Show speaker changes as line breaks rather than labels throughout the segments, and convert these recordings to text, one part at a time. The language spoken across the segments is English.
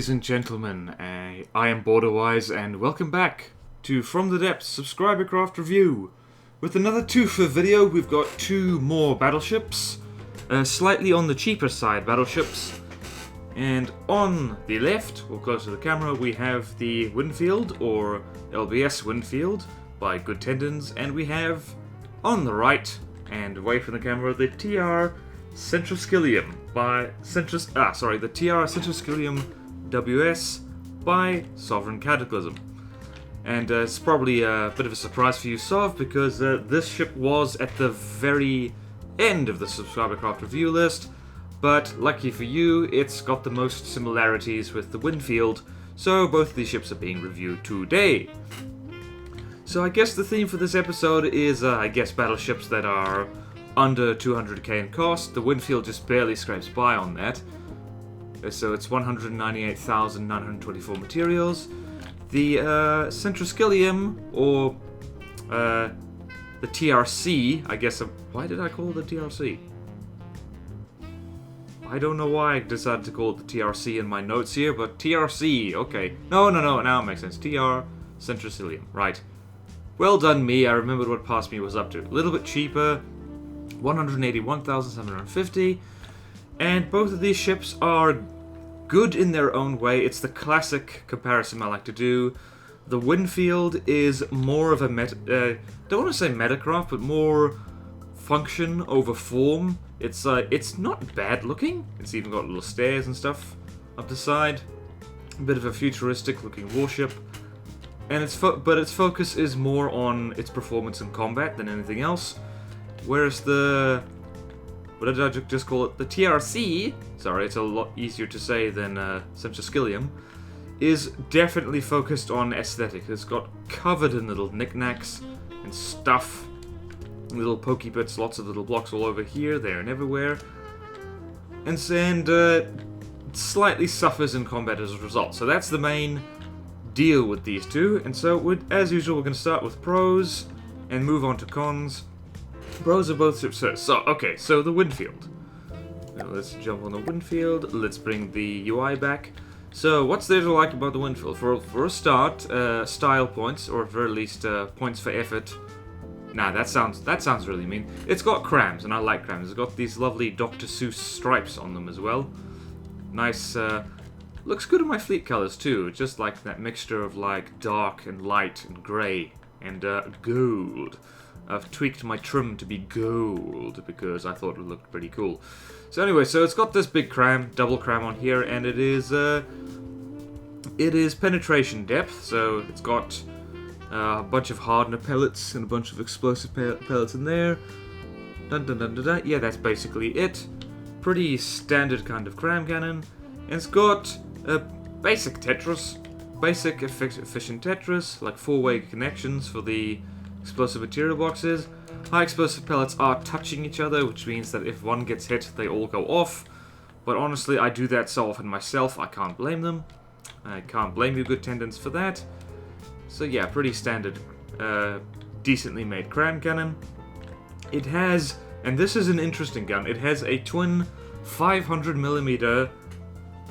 Ladies and gentlemen, I am Borderwise, and welcome back to From the Depths Subscribercraft Review. With another two-for video, we've got two more battleships, slightly on the cheaper side battleships. And on the left, or close to the camera, we have the Winfield, or LBS Winfield, by Good Tendons, and we have, on the right, and away from the camera, the Centroscyllium by the Centroscyllium WS by Sovereign Cataclysm. And it's probably a bit of a surprise for you, Sov, because this ship was at the very end of the Subscribercraft review list, but lucky for you, it's got the most similarities with the Winfield, so both of these ships are being reviewed today. So I guess the theme for this episode is, battleships that are under 200k in cost. The Winfield just barely scrapes by on that. So it's 198,924 materials. The Centroscyllium, or the TRC, I guess. Why did I call it the TRC? I don't know why I decided to call it the TRC in my notes here, but TRC, okay. No, now it makes sense. Centroscyllium, right. Well done me, I remembered what past me was up to. A little bit cheaper, 181,750, and both of these ships are good in their own way. It's the classic comparison I like to do. The Winfield is more of a don't want to say metacraft, but more function over form. It's not bad looking. It's even got little stairs and stuff up the side. A bit of a futuristic looking warship. And its focus is more on its performance in combat than anything else. Whereas what did I just call it? The TRC, sorry, it's a lot easier to say than Centroscyllium, is definitely focused on aesthetic. It's got covered in little knickknacks and stuff, little pokey bits, lots of little blocks all over here, there, and everywhere. And slightly suffers in combat as a result. So that's the main deal with these two. And so, as usual, we're going to start with pros and move on to cons. Pros are both ships first. So the Winfield. Now let's jump on the Winfield. Let's bring the UI back. So, what's there to like about the Winfield? For a start, style points, or at very least points for effort. Nah, that sounds really mean. It's got crams, and I like crams. It's got these lovely Dr. Seuss stripes on them as well. Nice. Looks good in my fleet colors too. Just like that mixture of like dark and light and grey and gold. I've tweaked my trim to be gold because I thought it looked pretty cool. So anyway, so it's got this big cram, double cram on here, and it is penetration depth. So it's got a bunch of hardener pellets and a bunch of explosive pellets in there. Dun dun dun dun dun. Yeah, that's basically it. Pretty standard kind of cram cannon. And it's got a basic Tetris, basic efficient Tetris, like 4-way connections for the explosive material boxes. High explosive pellets are touching each other, which means that if one gets hit, they all go off. But honestly, I do that so often myself, I can't blame them. I can't blame you, Good Tendons, for that. So yeah, pretty standard, decently made cram cannon. It has, and this is an interesting gun, it has a twin 500mm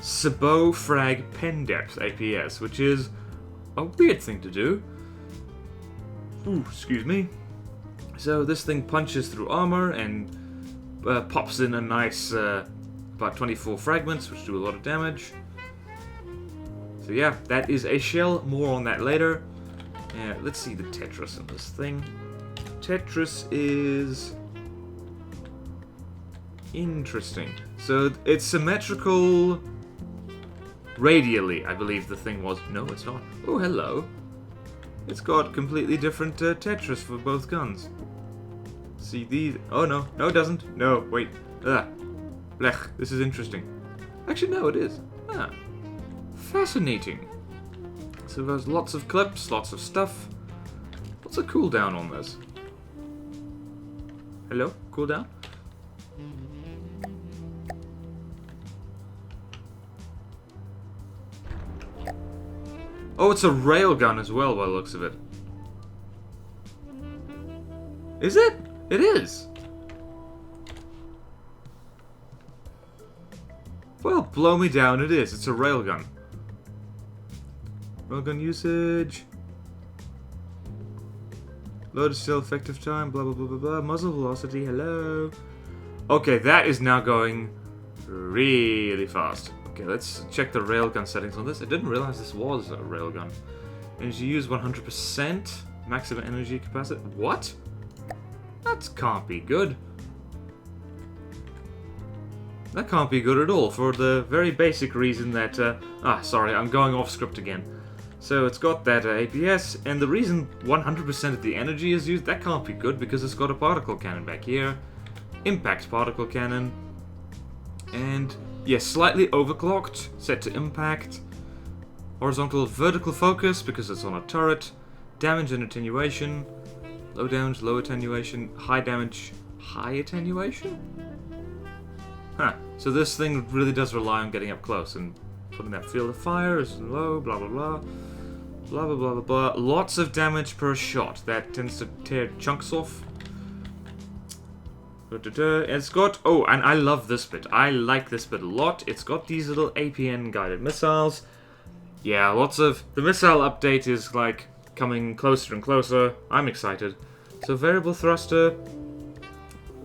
Sabot Frag Pen Depth APS, which is a weird thing to do. Ooh, excuse me. So this thing punches through armor and pops in a nice about 24 fragments, which do a lot of damage. So yeah, that is a shell. More on that later. Let's see the Tetris in this thing. Tetris is interesting. So it's symmetrical radially, I believe the thing was. No, it's not. Oh, hello. It's got completely different Tetris for both guns. See these? Oh no, it doesn't. No, wait. Blech, this is interesting. Actually, no, it is. Fascinating. So there's lots of clips, lots of stuff. What's a cooldown on this? Hello? Cooldown? Oh, it's a railgun as well, by the looks of it. Is it? It is! Well, blow me down, it is. It's a railgun. Railgun usage. Loaded cell effective time, blah blah blah blah blah. Muzzle velocity, hello. Okay, that is now going really fast. Okay, let's check the railgun settings on this. I didn't realize this was a railgun. Energy use 100%. Maximum energy capacity. What? That can't be good. That can't be good at all, for the very basic reason that... sorry, I'm going off script again. So it's got that APS, and the reason 100% of the energy is used, that can't be good, because it's got a particle cannon back here. Impact particle cannon. And, yes, slightly overclocked, set to impact. Horizontal vertical focus, because it's on a turret. Damage and attenuation. Low damage, low attenuation. High damage, high attenuation? Huh, so this thing really does rely on getting up close and putting that field of fire is low, blah blah blah. Blah blah blah blah blah. Lots of damage per shot. That tends to tear chunks off. It's got... Oh, and I love this bit. I like this bit a lot. It's got these little APN guided missiles. Yeah, lots of... The missile update is, like, coming closer and closer. I'm excited. So, variable thruster.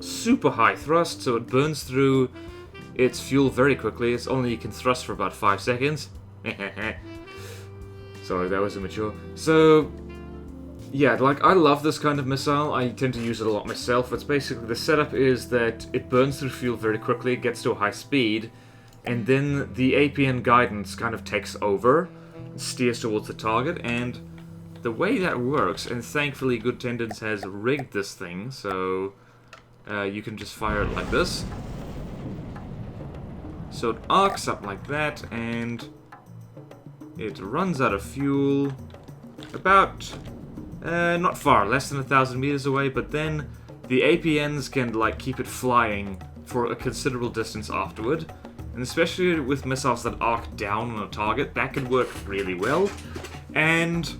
Super high thrust, so it burns through its fuel very quickly. It's only you can thrust for about 5 seconds. Sorry, that was immature. So, yeah, like, I love this kind of missile. I tend to use it a lot myself. It's basically, the setup is that it burns through fuel very quickly, gets to a high speed, and then the APN guidance kind of takes over, and steers towards the target, and the way that works, and thankfully Good Tendons has rigged this thing, so you can just fire it like this. So it arcs up like that, and it runs out of fuel about, not far, less than 1,000 meters away, but then the APNs can, like, keep it flying for a considerable distance afterward. And especially with missiles that arc down on a target, that can work really well. And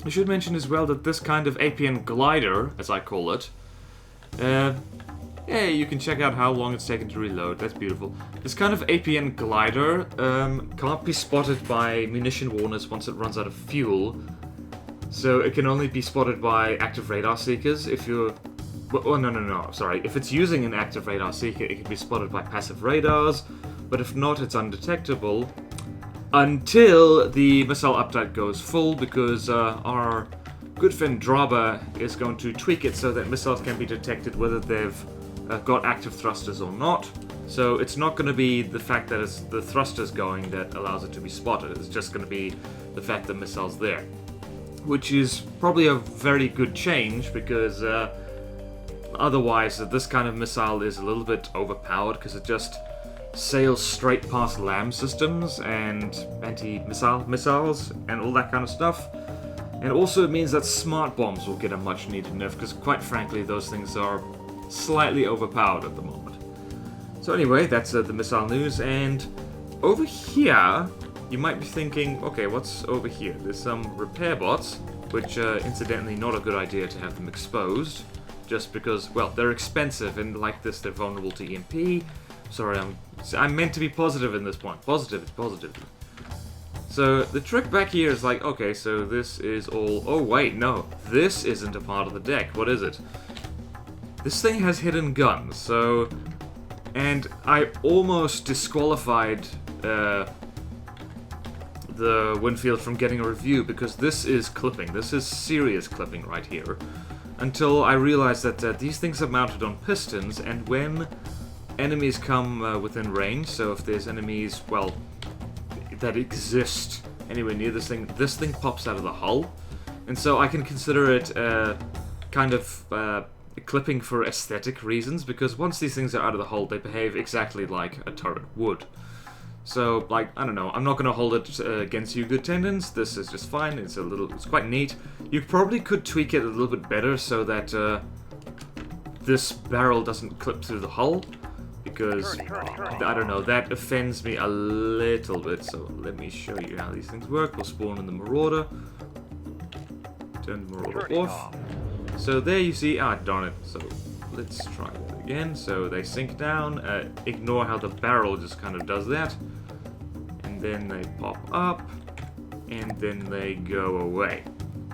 I should mention as well that this kind of APN glider, as I call it, yeah, you can check out how long it's taken to reload. That's beautiful. This kind of APN glider can't be spotted by munition warners once it runs out of fuel. So it can only be spotted by active radar seekers. If you're... Oh, no, sorry. If it's using an active radar seeker, it can be spotted by passive radars. But if not, it's undetectable until the missile update goes full, because our good friend Draba is going to tweak it so that missiles can be detected whether they've got active thrusters or not. So it's not going to be the fact that it's the thrusters going that allows it to be spotted. It's just going to be the fact that the missile's there. Which is probably a very good change, because otherwise this kind of missile is a little bit overpowered, because it just sails straight past LAM systems and anti-missile missiles and all that kind of stuff. And also it means that smart bombs will get a much needed nerf, because quite frankly those things are slightly overpowered at the moment. So anyway, that's the missile news, and over here you might be thinking, okay, what's over here? There's some repair bots, which incidentally not a good idea to have them exposed, just because, well, they're expensive, and like this they're vulnerable to EMP. Sorry, I'm meant to be positive in this point. Positive. So the trick back here is like, okay, so this is all... Oh wait, no, this isn't a part of the deck. What is it? This thing has hidden guns, so... And I almost disqualified the Winfield from getting a review, because this is clipping. This is serious clipping right here. Until I realized that these things are mounted on pistons, and when enemies come within range, so if there's enemies, well, that exist anywhere near this thing pops out of the hull. And so I can consider it kind of clipping for aesthetic reasons, because once these things are out of the hull, they behave exactly like a turret would. So, like, I don't know, I'm not going to hold it against you, Good Tendons. This is just fine. It's quite neat. You probably could tweak it a little bit better so that this barrel doesn't clip through the hull, because, I don't know, that offends me a little bit. So let me show you how these things work. We'll spawn in the Marauder. Turn the Marauder off. So there you see, darn it. So let's try that again. So they sink down. Ignore how the barrel just kind of does that. And then they pop up. and then they go away.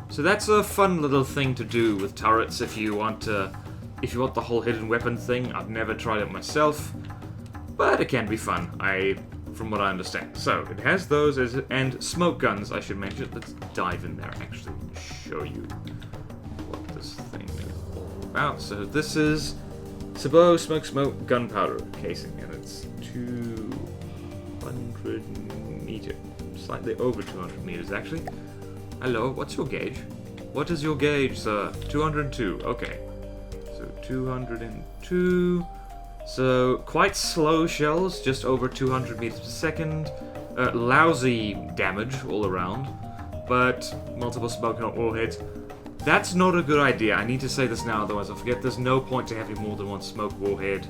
So that's a fun little thing to do with turrets if you want the whole hidden weapon thing. I've never tried it myself, but it can be fun, from what I understand. So it has those and smoke guns, I should mention. Let's dive in there actually and show you what this thing is all about. So this is Sabot smoke gunpowder casing, and it's 200 meters, slightly over 200 meters actually. Hello, what's your gauge? What is your gauge, sir? 202, okay. So 202. So quite slow shells, just over 200 meters per second. Lousy damage all around, but multiple smoke warheads. That's not a good idea. I need to say this now, otherwise I'll forget. There's no point to having more than one smoke warhead.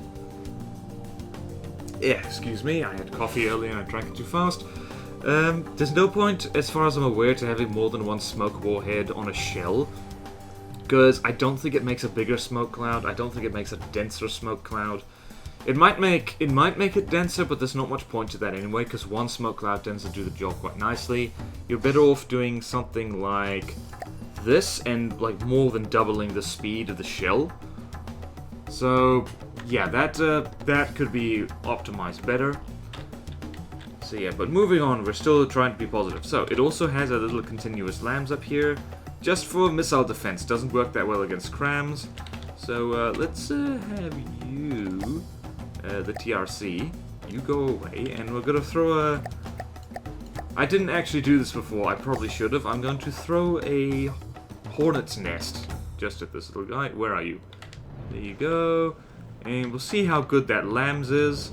Yeah, excuse me, I had coffee earlier and I drank it too fast. There's no point, as far as I'm aware, to having more than one smoke warhead on a shell, because I don't think it makes a bigger smoke cloud. I don't think it makes a denser smoke cloud. It might make it denser, but there's not much point to that anyway, because one smoke cloud tends to do the job quite nicely. You're better off doing something like this, and like more than doubling the speed of the shell. So yeah, that could be optimized better. So yeah, but moving on, we're still trying to be positive. So it also has a little continuous lambs up here, just for missile defense. Doesn't work that well against crams. So let's have you, the TRC, you go away, and we're gonna throw a... I didn't actually do this before, I probably should have. I'm going to throw a hornet's nest just at this little guy. Where are you? There you go. And we'll see how good that lambs is.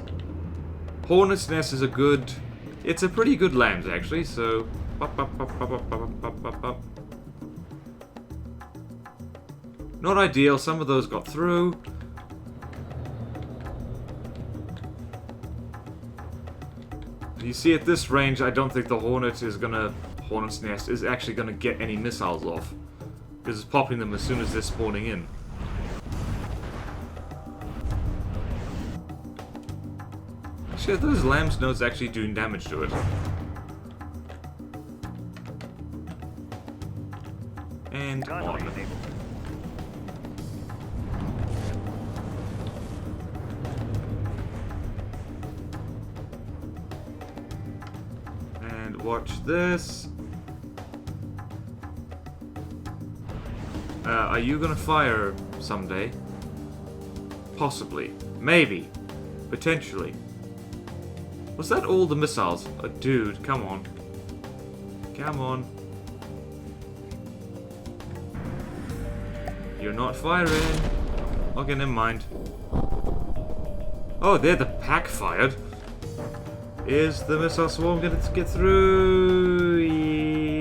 Hornet's nest is it's a pretty good lambs actually, so not ideal, some of those got through. You see at this range, I don't think the hornet's nest is actually gonna get any missiles off, because it's popping them as soon as they're spawning in. Actually, those lambs nodes actually doing damage to it. And on. And watch this. Are you gonna fire someday? Possibly. Maybe. Potentially. Was that all the missiles? Oh, dude, come on. Come on. You're not firing. Okay, never mind. Oh, there, the pack fired. Is the missile swarm going to get through?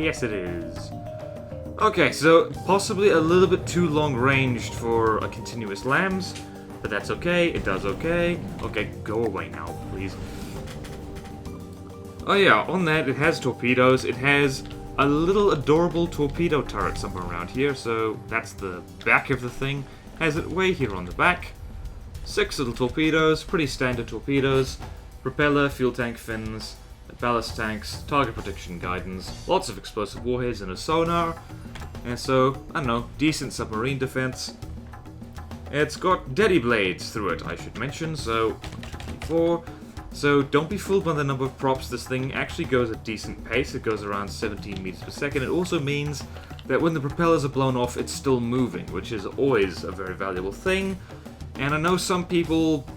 Yes, it is. Okay, so possibly a little bit too long ranged for a continuous lambs, but that's okay. It does okay. Okay, go away now, please. Oh yeah, on that, it has torpedoes. It has a little adorable torpedo turret somewhere around here, so that's the back of the thing. Has it way here on the back. 6 little torpedoes, pretty standard torpedoes. Propeller, fuel tank fins, ballast tanks, target protection guidance, lots of explosive warheads and a sonar. And so, I don't know, decent submarine defense. It's got daddy blades through it, I should mention, so 1, 2, 3, 4. So don't be fooled by the number of props. This thing actually goes at decent pace. It goes around 17 meters per second. It also means that when the propellers are blown off, it's still moving, which is always a very valuable thing. And I know some people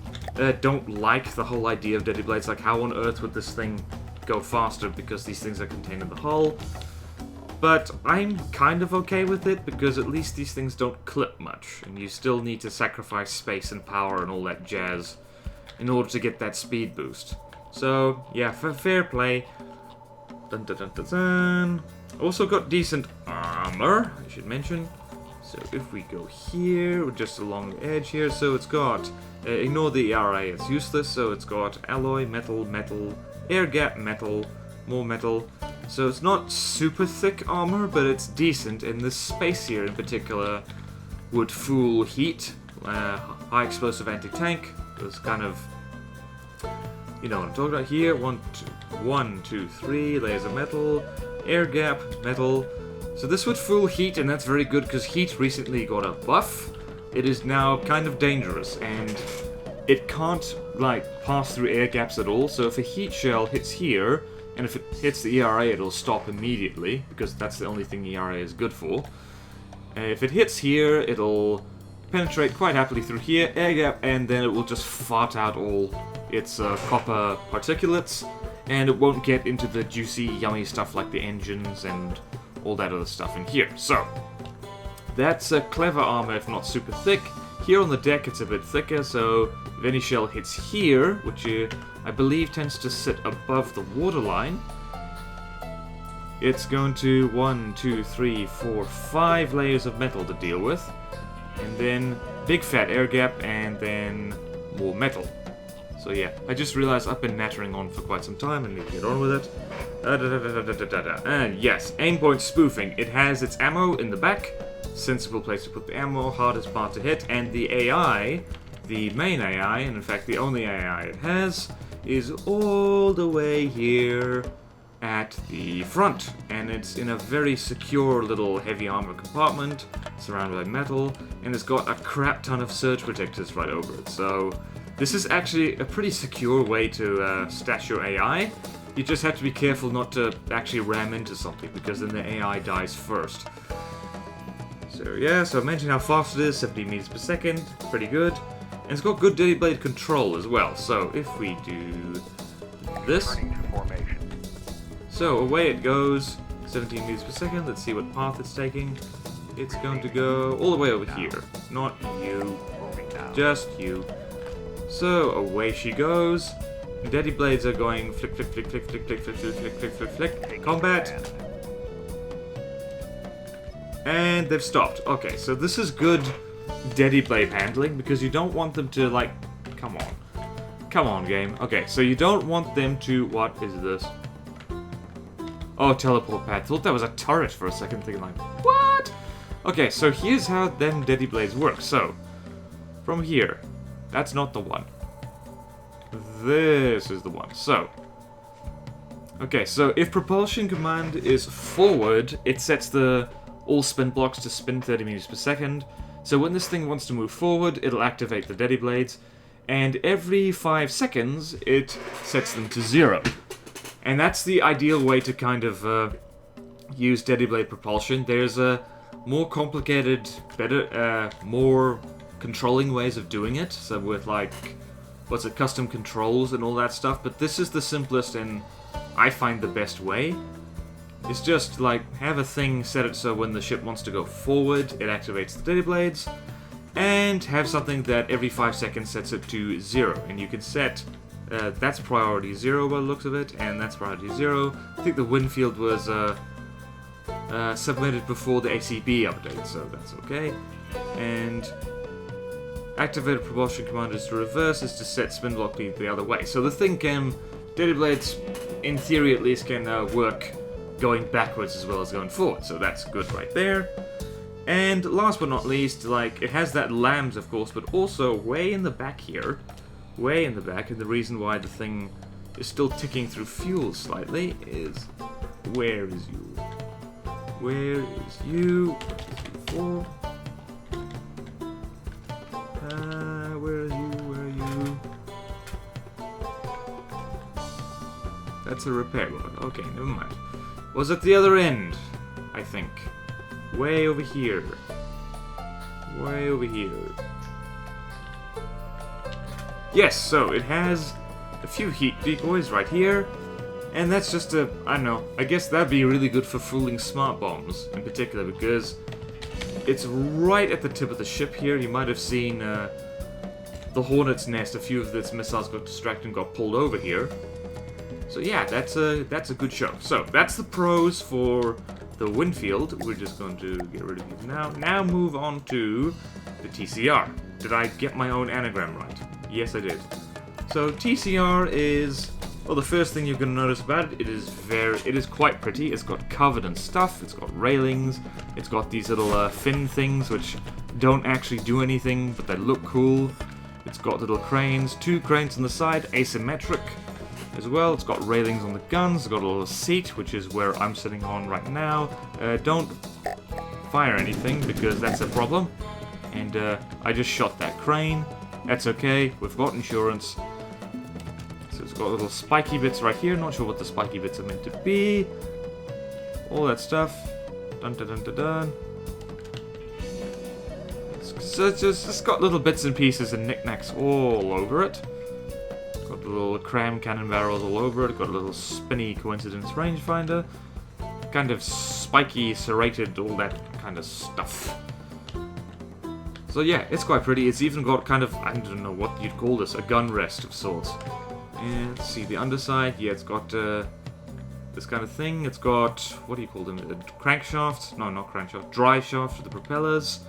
don't like the whole idea of daddy blades, like how on earth would this thing go faster because these things are contained in the hull. But I'm kind of okay with it, because at least these things don't clip much, and you still need to sacrifice space and power and all that jazz in order to get that speed boost. So, yeah, fair play. Dun, dun, dun, dun, dun. Also got decent armor, I should mention. So if we go here, just along the edge here, so it's got, ignore the ERA, it's useless, so it's got alloy, metal, metal, air gap, metal, more metal. So it's not super thick armor, but it's decent, and this space here in particular would fool heat. High explosive anti-tank, it's kind of, you know what I'm talking about here. 1, 2, 3 layers of metal. air gap, metal. So this would fool heat, and that's very good because heat recently got a buff. It is now kind of dangerous, and it can't, like, pass through air gaps at all. So if a heat shell hits here, and if it hits the ERA, it'll stop immediately, because that's the only thing ERA is good for. If it hits here, it'll penetrate quite happily through here, air gap, and then it will just fart out all its copper particulates, and it won't get into the juicy, yummy stuff like the engines and all that other stuff in here. So, that's a clever armor if not super thick. Here on the deck it's a bit thicker, so if any shell hits here, which I believe tends to sit above the waterline, it's going to 1, 2, 3, 4, 5 layers of metal to deal with, and then big fat air gap, and then more metal. So yeah, I just realized I've been nattering on for quite some time and need to get on with it. And yes, aim point spoofing. It has its ammo in the back, sensible place to put the ammo, hardest part to hit, and the AI, the main AI, and in fact the only AI it has, is all the way here at the front, and it's in a very secure little heavy armor compartment surrounded by metal, and it's got a crap ton of surge protectors right over it. So this is actually a pretty secure way to stash your AI. You just have to be careful not to actually ram into something, because then the AI dies first. So yeah, so I mentioned how fast it is, 70 meters per second, pretty good. And it's got good Dirty Blade control as well, so if we do this, so away it goes, 17 meters per second. Let's see what path it's taking. It's going to go all the way over here. Not you, just you. So away she goes. Dirty Blades are going flick, flick, flick, flick, flick, flick, flick, flick, flick, flick, flick, flick. Combat. And they've stopped. Okay, so this is good Dirty Blade handling, because you don't want them to, like, come on. Come on, game. Okay, so you don't want them to, what is this? Oh, teleport pad. Thought that was a turret for a second, thinking like, what? Okay, so here's how them Dirty Blades work. So, from here, that's not the one. This is the one. So, okay, so if propulsion command is forward, it sets the all spin blocks to spin 30 meters per second. So when this thing wants to move forward, it'll activate the Dirty Blades, and every 5 seconds, it sets them to 0. And that's the ideal way to kind of use Dirty Blade propulsion. There's more complicated, better, more controlling ways of doing it. So with, like, what's it, custom controls and all that stuff. But this is the simplest and I find the best way. It's just, like, have a thing set it so when the ship wants to go forward, it activates the Dirty Blades, and have something that every 5 seconds sets it to 0. And you can set, that's priority 0 by the looks of it, and that's priority 0. I think the Winfield was submitted before the ACB update, so that's okay. And activated propulsion command is to reverse, is to set spin block speed the other way. So the thing can, Dirty Blades, in theory at least, can work going backwards as well as going forward, so that's good right there. And last but not least, like, it has that LAMS, of course, but also way in the back here, way in the back, and the reason why the thing is still ticking through fuel slightly is, where is you? Where is you? Where are you? Where are you? That's a repair one. Okay, never mind. Was at the other end, I think. Way over here. Way over here. Yes, so it has a few heat decoys right here, and that's just a, I don't know, I guess that'd be really good for fooling smart bombs in particular, because it's right at the tip of the ship here. You might have seen the Hornet's nest, a few of its missiles got distracted and got pulled over here. So yeah, that's a good show. So that's the pros for the Winfield. We're just going to get rid of these now. Now move on to the TCR. Did I get my own anagram right? Yes, I did. So TCR is, well, the first thing you're going to notice about it, it is quite pretty. It's got covered in stuff. It's got railings. It's got these little fin things which don't actually do anything, but they look cool. It's got little cranes, 2 cranes on the side, asymmetric. as well. It's got railings on the guns, it's got a little seat, which is where I'm sitting on right now. Don't fire anything, because that's a problem. And I just shot that crane. That's okay, we've got insurance. So it's got little spiky bits right here, not sure what the spiky bits are meant to be. All that stuff. Dun dun dun dun dun. So it's just got little bits and pieces and knickknacks all over it. Got little cram cannon barrels all over it. Got a little spinny coincidence rangefinder. Kind of spiky, serrated, all that kind of stuff. So yeah, it's quite pretty. It's even got kind of, I don't know what you'd call this, a gun rest of sorts. And let's see, the underside, yeah, it's got this kind of thing. It's got, what do you call them? Crankshaft? No, not crankshaft. Drive shaft for the propellers.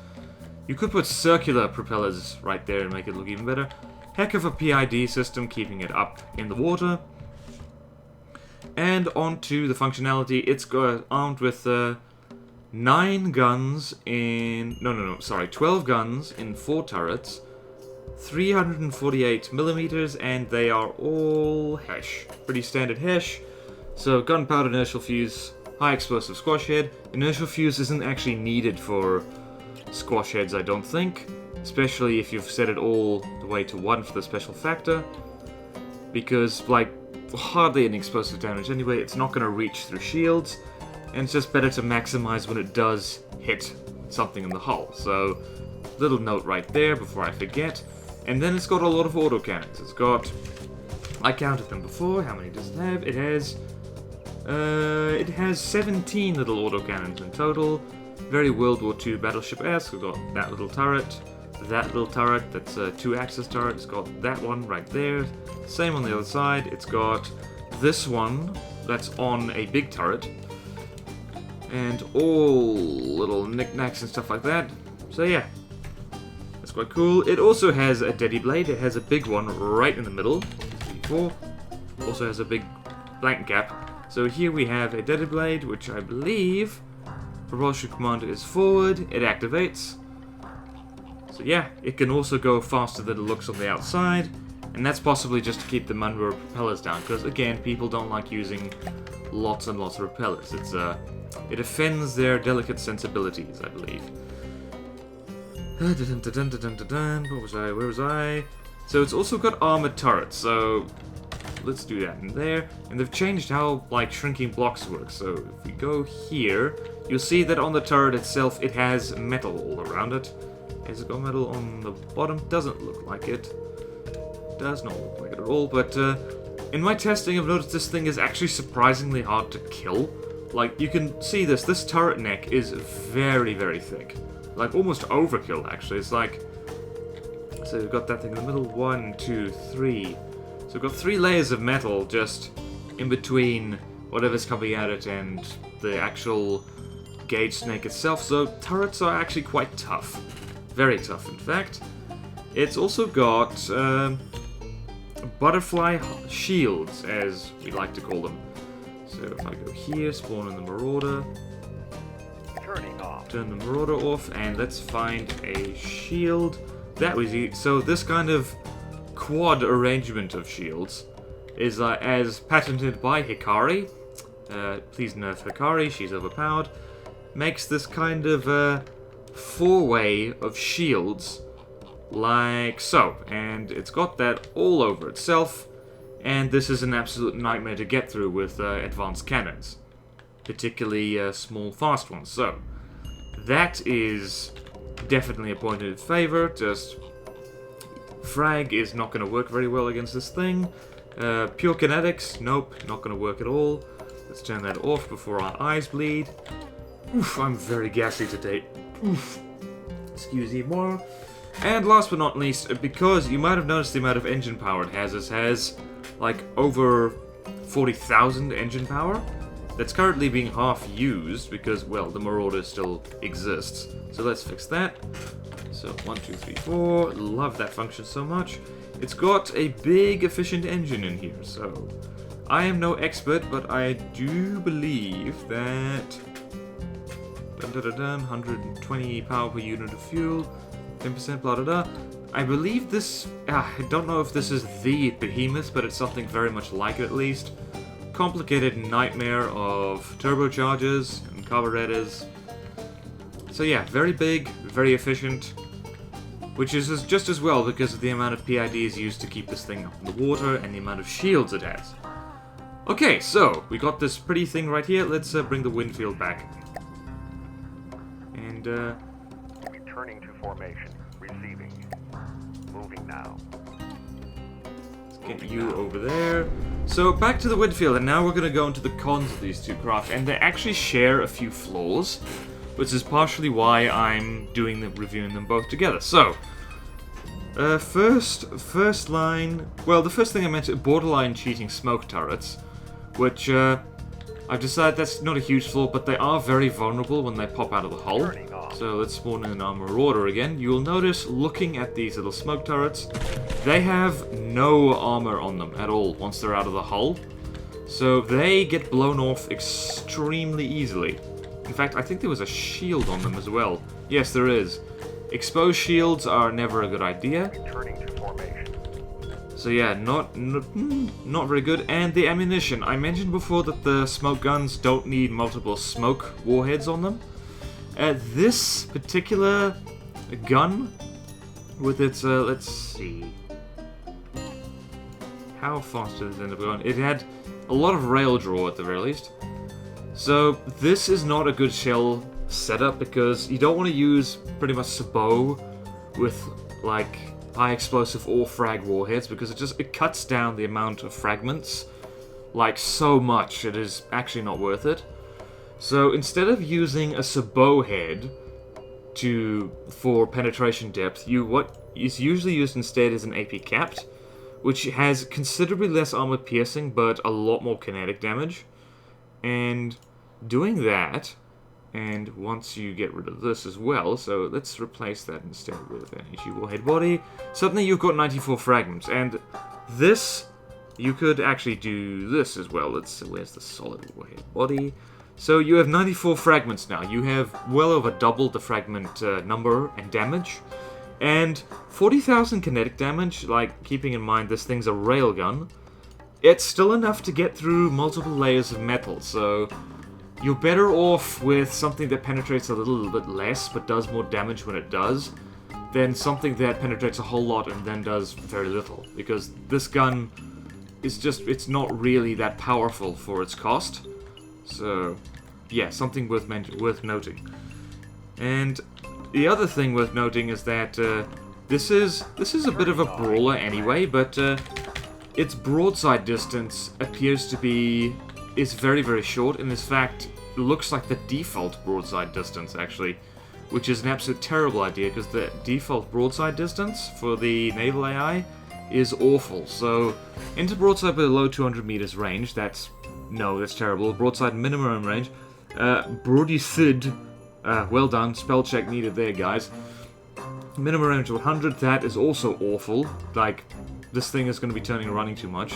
You could put circular propellers right there and make it look even better. Heck of a PID system, keeping it up in the water. And on to the functionality. It's got armed with 9 guns in... No, sorry. 12 guns in 4 turrets. 348 millimeters, and they are all HESH. Pretty standard HESH. So, gunpowder, inertial fuse, high explosive squash head. Inertial fuse isn't actually needed for squash heads, I don't think. Especially if you've set it all the way to 1 for the special factor. Because, like, hardly any explosive damage anyway, it's not going to reach through shields. And it's just better to maximize when it does hit something in the hull. So, little note right there before I forget. And then it's got a lot of autocannons. It's got... I counted them before. How many does it have? It has 17 little autocannons in total. Very World War II Battleship-esque. We've got that little turret, that's a 2-axis turret. It's got that one right there. Same on the other side. It's got this one that's on a big turret. And all little knickknacks and stuff like that. So yeah, that's quite cool. It also has a Daddy Blade. It has a big one right in the middle. 4. Also has a big blank gap. So here we have a Daddy Blade, which I believe propulsion command is forward. It activates. So yeah, it can also go faster than it looks on the outside. And that's possibly just to keep the number of propellers down. Because again, people don't like using lots and lots of propellers. It offends their delicate sensibilities, I believe. Where was I? So it's also got armored turrets, so let's do that in there. And they've changed how, like, shrinking blocks work. So if we go here, you'll see that on the turret itself, it has metal all around it. Has it got metal on the bottom? Doesn't look like it. Does not look like it at all, but in my testing, I've noticed this thing is actually surprisingly hard to kill. Like, you can see this turret neck is very, very thick. Like, almost overkill, actually. It's like... So we've got that thing in the middle. 1, 2, 3. So we've got 3 layers of metal just in between whatever's coming at it and the actual gauge snake itself. So turrets are actually quite tough. Very tough, in fact. It's also got butterfly shields, as we like to call them. So if I go here, spawn in the Marauder, turn the Marauder off, and let's find a shield. That was easy. So this kind of quad arrangement of shields is as patented by Hikari. Please nerf Hikari, she's overpowered. Makes this kind of 4-way of shields like so. And it's got that all over itself. And this is an absolute nightmare to get through with advanced cannons. Particularly small, fast ones. So, that is definitely a point in favor. Just, frag is not going to work very well against this thing. Pure kinetics, nope, not going to work at all. Let's turn that off before our eyes bleed. Oof, I'm very gassy today. Oof. Excuse me more. And last but not least, because you might have noticed the amount of engine power it has. It has like over 40,000 engine power. That's currently being half used because, well, the Marauder still exists. So let's fix that. So 1, 2, 3, 4. Love that function so much. It's got a big efficient engine in here. So I am no expert, but I do believe that 120 power per unit of fuel. 10% blah blah blah. I believe this... I don't know if this is the behemoth, but it's something very much like it at least. Complicated nightmare of turbochargers and carburetors. So yeah, very big, very efficient. Which is just as well because of the amount of PIDs used to keep this thing up in the water and the amount of shields it has. Okay, so we got this pretty thing right here. Let's bring the Winfield back. And
returning to formation. Receiving. Moving now.
Let's get you over there. So back to the Winfield, and now we're going to go into the cons of these two craft, and they actually share a few flaws, which is partially why I'm reviewing them both together. So, first line. Well, the first thing I mentioned, borderline cheating smoke turrets, which I've decided that's not a huge flaw, but they are very vulnerable when they pop out of the hull. So let's spawn in an armor order again. You'll notice, looking at these little smoke turrets, they have no armor on them at all once they're out of the hull. So they get blown off extremely easily. In fact, I think there was a shield on them as well. Yes, there is. Exposed shields are never a good idea. So yeah, not very good. And the ammunition. I mentioned before that the smoke guns don't need multiple smoke warheads on them. This particular gun, with its, let's see, how fast did it end up going? It had a lot of rail draw at the very least. So this is not a good shell setup because you don't want to use pretty much sabot with like high explosive or frag warheads because it cuts down the amount of fragments like so much. It is actually not worth it. So instead of using a sabot head for penetration depth, what is usually used instead is an AP capped, which has considerably less armor piercing but a lot more kinetic damage. And doing that, and once you get rid of this as well, so let's replace that instead with an HE warhead body. Suddenly you've got 94 fragments, and this, you could actually do this as well. Where's the solid warhead body? So you have 94 fragments now. You have well over double the fragment number and damage. And 40,000 kinetic damage, like keeping in mind this thing's a railgun, it's still enough to get through multiple layers of metal. So you're better off with something that penetrates a little bit less but does more damage when it does, than something that penetrates a whole lot and then does very little. Because this gun is it's not really that powerful for its cost. So, yeah, something worth noting. And the other thing worth noting is that this is a bit of a brawler anyway, but its broadside distance appears to be very, very short, and in fact looks like the default broadside distance actually, which is an absolute terrible idea because the default broadside distance for the naval AI is awful. So into broadside below 200 meters range, that's terrible. Broadside minimum range. Broadside, well done, spell check needed there, guys. Minimum range of 100, that is also awful. Like, this thing is going to be turning and running too much.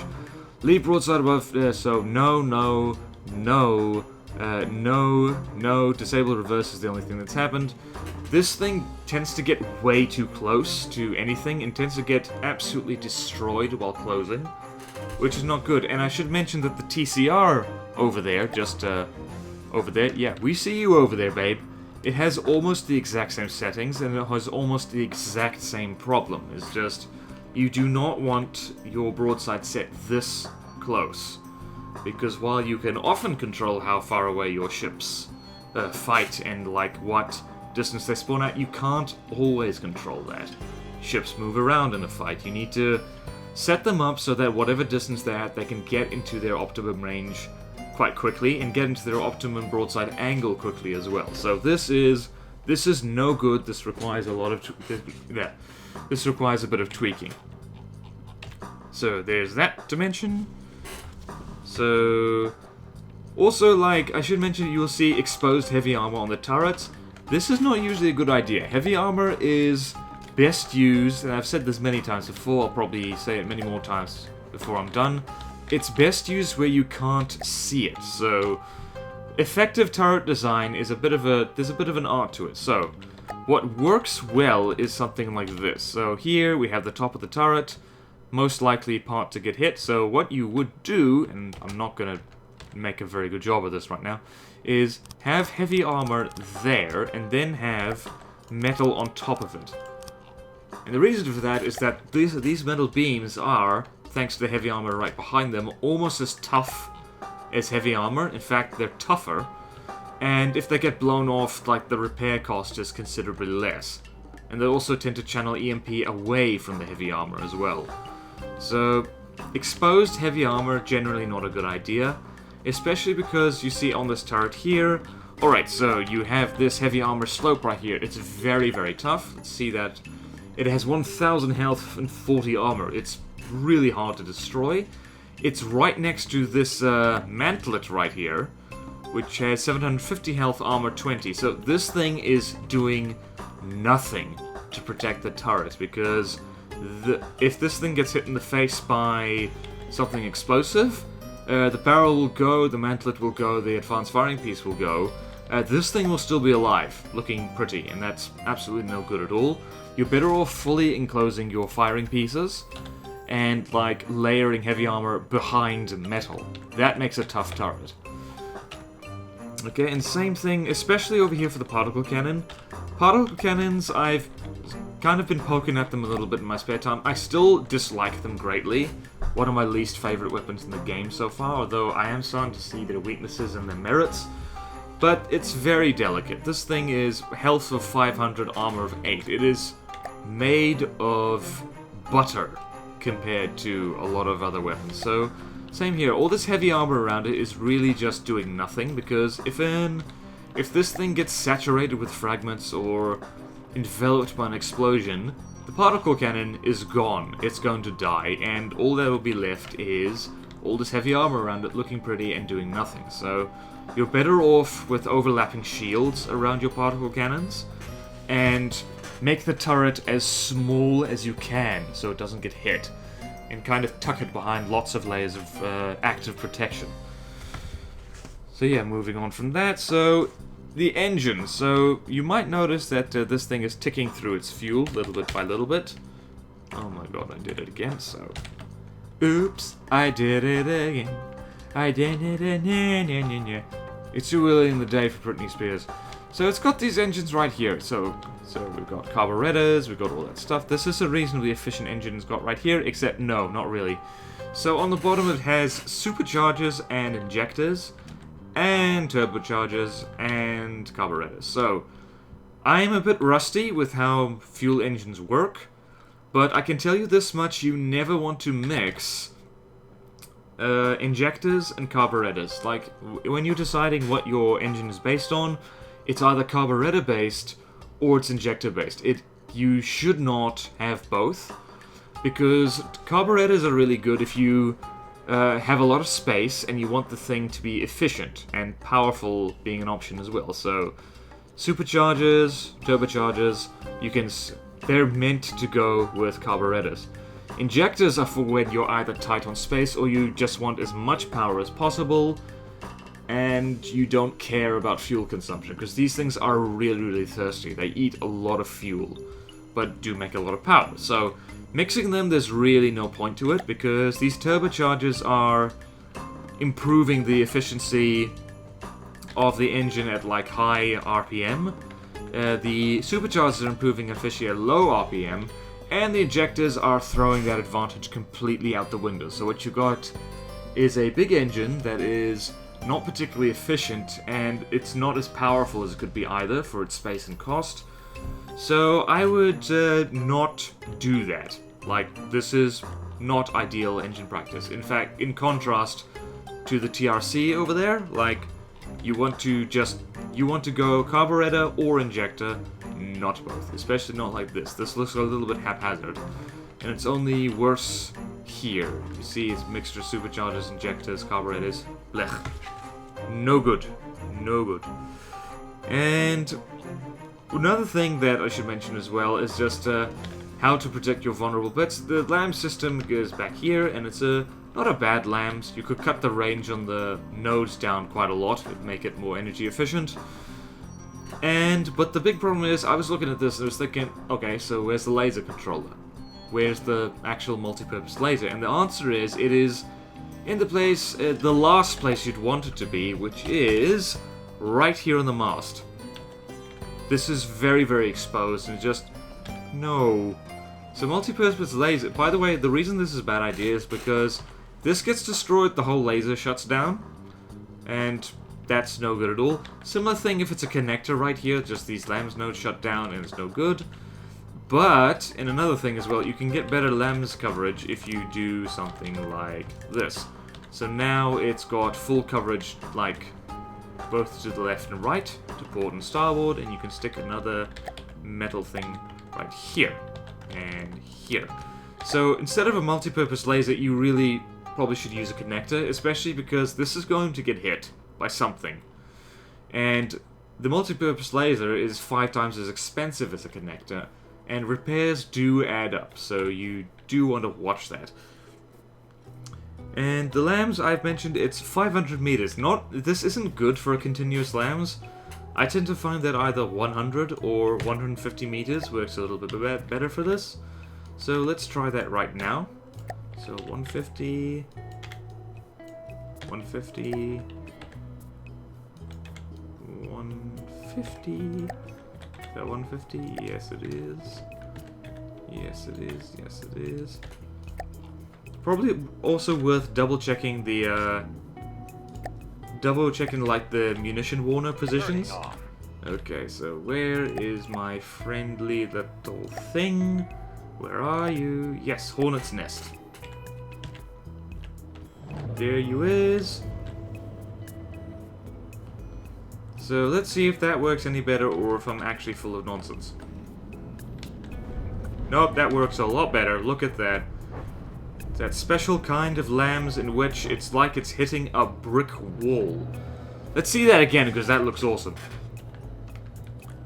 Leave broadside above, so no. Disable reverse is the only thing that's happened. This thing tends to get way too close to anything and tends to get absolutely destroyed while closing, which is not good. And I should mention that the TCR over there, over there, yeah, we see you over there, babe. It has almost the exact same settings, and it has almost the exact same problem. It's just, you do not want your broadside set this close. Because while you can often control how far away your ships fight and like what distance they spawn at, you can't always control that. Ships move around in a fight. You need to set them up so that whatever distance they're at, they can get into their optimum range quite quickly and get into their optimum broadside angle quickly as well. So this is no good. This requires a lot of this requires a bit of tweaking. So there's that to mention. So also, like, I should mention, you will see exposed heavy armor on the turrets. This is not usually a good idea. Heavy armor is best used, and I've said this many times before, I'll probably say it many more times before I'm done. It's best used where you can't see it. So effective turret design is there's a bit of an art to it. So what works well is something like this. So here we have the top of the turret, most likely part to get hit. So what you would do, and I'm not going to make a very good job of this right now, is have heavy armor there and then have metal on top of it. And the reason for that is that these metal beams are, thanks to the heavy armor right behind them, almost as tough as heavy armor. In fact, they're tougher. And if they get blown off, like, the repair cost is considerably less. And they also tend to channel EMP away from the heavy armor as well. So, exposed heavy armor, generally not a good idea. Especially because you see on this turret here... Alright, so you have this heavy armor slope right here. It's very, very tough. Let's see that. It has 1000 health and 40 armor. It's really hard to destroy. It's right next to this mantlet right here, which has 750 health, armor 20. So this thing is doing nothing to protect the turret, because if this thing gets hit in the face by something explosive, the barrel will go, the mantlet will go, the advanced firing piece will go. This thing will still be alive, looking pretty, and that's absolutely no good at all. You're better off fully enclosing your firing pieces and, like, layering heavy armor behind metal. That makes a tough turret. Okay, and same thing, especially over here for the particle cannon. Particle cannons, I've kind of been poking at them a little bit in my spare time. I still dislike them greatly. One of my least favorite weapons in the game so far, although I am starting to see their weaknesses and their merits. But it's very delicate. This thing is health of 500, armor of 8. It is made of butter compared to a lot of other weapons. So, same here. All this heavy armor around it is really just doing nothing, because if this thing gets saturated with fragments or enveloped by an explosion, the particle cannon is gone. It's going to die, and all that will be left is all this heavy armor around it looking pretty and doing nothing. So you're better off with overlapping shields around your particle cannons, and make the turret as small as you can so it doesn't get hit, and kind of tuck it behind lots of layers of active protection. So yeah, moving on from that, so the engine. So you might notice that this thing is ticking through its fuel little bit by little bit. Oh my god, I did it again, so... Oops, I did it again. I did it again. It's too early in the day for Britney Spears. So it's got these engines right here. So we've got carburetors, we've got all that stuff. This is a reasonably efficient engine it's got right here, except no, not really. So on the bottom it has superchargers and injectors, and turbochargers and carburetors. So I'm a bit rusty with how fuel engines work, but I can tell you this much: you never want to mix injectors and carburetors. Like, when you're deciding what your engine is based on, it's either carburetor based or it's injector based. You should not have both, because carburetors are really good if you have a lot of space and you want the thing to be efficient, and powerful being an option as well. So superchargers, turbochargers, they're meant to go with carburetors. Injectors are for when you're either tight on space or you just want as much power as possible and you don't care about fuel consumption, because these things are really, really thirsty. They eat a lot of fuel, but do make a lot of power. So mixing them, there's really no point to it, because these turbochargers are improving the efficiency of the engine at like high RPM. The superchargers are improving efficiency at low RPM, and the injectors are throwing that advantage completely out the window. So what you got is a big engine that is not particularly efficient, and it's not as powerful as it could be either for its space and cost. So I would not do that. Like, this is not ideal engine practice. In fact, in contrast to the TRC over there, like, you want to go carburetor or injector, not both. Especially not like this. This looks a little bit haphazard, and it's only worse here. You see, it's mixture of superchargers, injectors, carburetors. Blech. No good. No good. And another thing that I should mention as well is just how to protect your vulnerable bits. The LAM system goes back here, and it's not a bad LAMs. You could cut the range on the nodes down quite a lot. It'd make it more energy efficient. But the big problem is, I was looking at this and I was thinking, okay, so where's the laser controller? Where's the actual multi-purpose laser? And the answer is, it is in the place, the last place you'd want it to be, which is right here on the mast. This is very, very exposed and just, no. So multi-purpose laser, by the way, the reason this is a bad idea is because this gets destroyed, the whole laser shuts down, and that's no good at all. Similar thing if it's a connector right here, just these LAMS nodes shut down and it's no good. But, in another thing as well, you can get better LAMS coverage if you do something like this. So now it's got full coverage, like, both to the left and right, to port and starboard, and you can stick another metal thing right here, and here. So, instead of a multi-purpose laser, you really probably should use a connector, especially because this is going to get hit by something. And the multi-purpose laser is 5 times as expensive as a connector, and repairs do add up, so you do want to watch that. And the LAMS, I've mentioned, it's 500 meters. This isn't good for a continuous LAMS. I tend to find that either 100 or 150 meters works a little bit better for this. So let's try that right now. So 150... 150... 150. Is that 150? Yes, it is. Yes, it is. Yes, it is. Probably also worth double checking the like the munition warner positions. Okay, so where is my friendly little thing? Where are you? Yes, Hornet's Nest. There you is. So let's see if that works any better or if I'm actually full of nonsense. Nope, that works a lot better. Look at that. That special kind of LAMS in which it's like it's hitting a brick wall. Let's see that again because that looks awesome.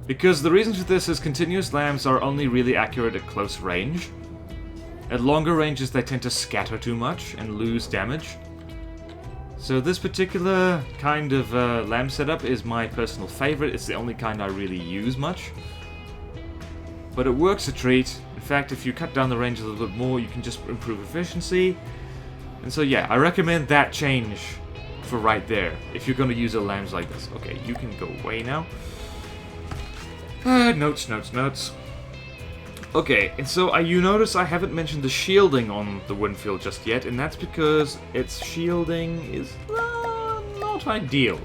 Because the reason for this is continuous LAMS are only really accurate at close range. At longer ranges they tend to scatter too much and lose damage. So this particular kind of LAM setup is my personal favorite. It's the only kind I really use much. But it works a treat. In fact, if you cut down the range a little bit more, you can just improve efficiency. And so yeah, I recommend that change for right there, if you're going to use a LAMS like this. Okay, you can go away now. Notes. Okay, and so you notice I haven't mentioned the shielding on the Winfield just yet, and that's because its shielding is not ideal.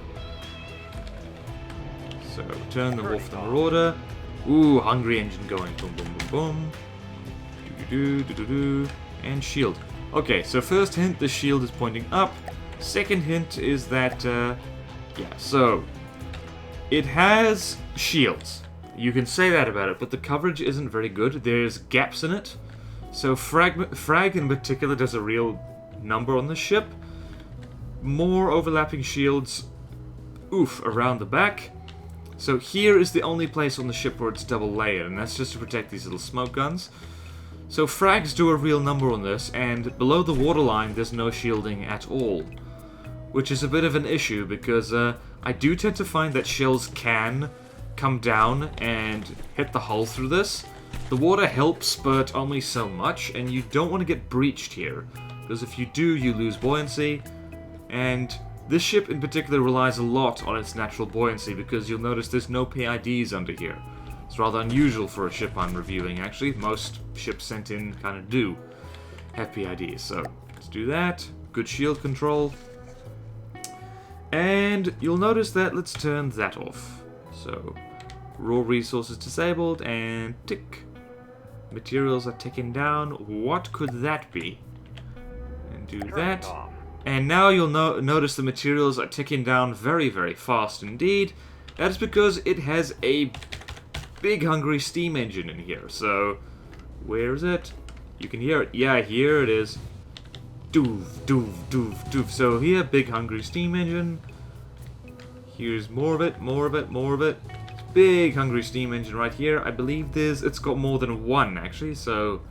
So, turn the Wolf the Marauder. Ooh, hungry engine going. Boom, boom, boom, boom. Do-do-do, and shield. Okay, so first hint, the shield is pointing up. Second hint is that, yeah, so it has shields. You can say that about it, but the coverage isn't very good. There's gaps in it. So Frag in particular does a real number on the ship. More overlapping shields, around the back. So here is the only place on the ship where it's double layered, and that's just to protect these little smoke guns. So frags do a real number on this, and below the waterline there's no shielding at all. Which is a bit of an issue, because I do tend to find that shells can come down and hit the hull through this. The water helps, but only so much, and you don't want to get breached here, because if you do, you lose buoyancy, and this ship in particular relies a lot on its natural buoyancy, because you'll notice there's no PIDs under here. It's rather unusual for a ship I'm reviewing, actually. Most ships sent in kind of do have PIDs, so let's do that. Good shield control. And you'll notice that, let's turn that off. So, raw resources disabled, and tick. Materials are ticking down. What could that be? And do that. And now you'll notice the materials are ticking down very, very fast indeed. That is because it has a big hungry steam engine in here. So, where is it? You can hear it. Yeah, here it is. Doof, doof, doof, doof. So here, big hungry steam engine. Here's more of it, more of it, more of it. Big hungry steam engine right here. I believe it's got more than one actually. So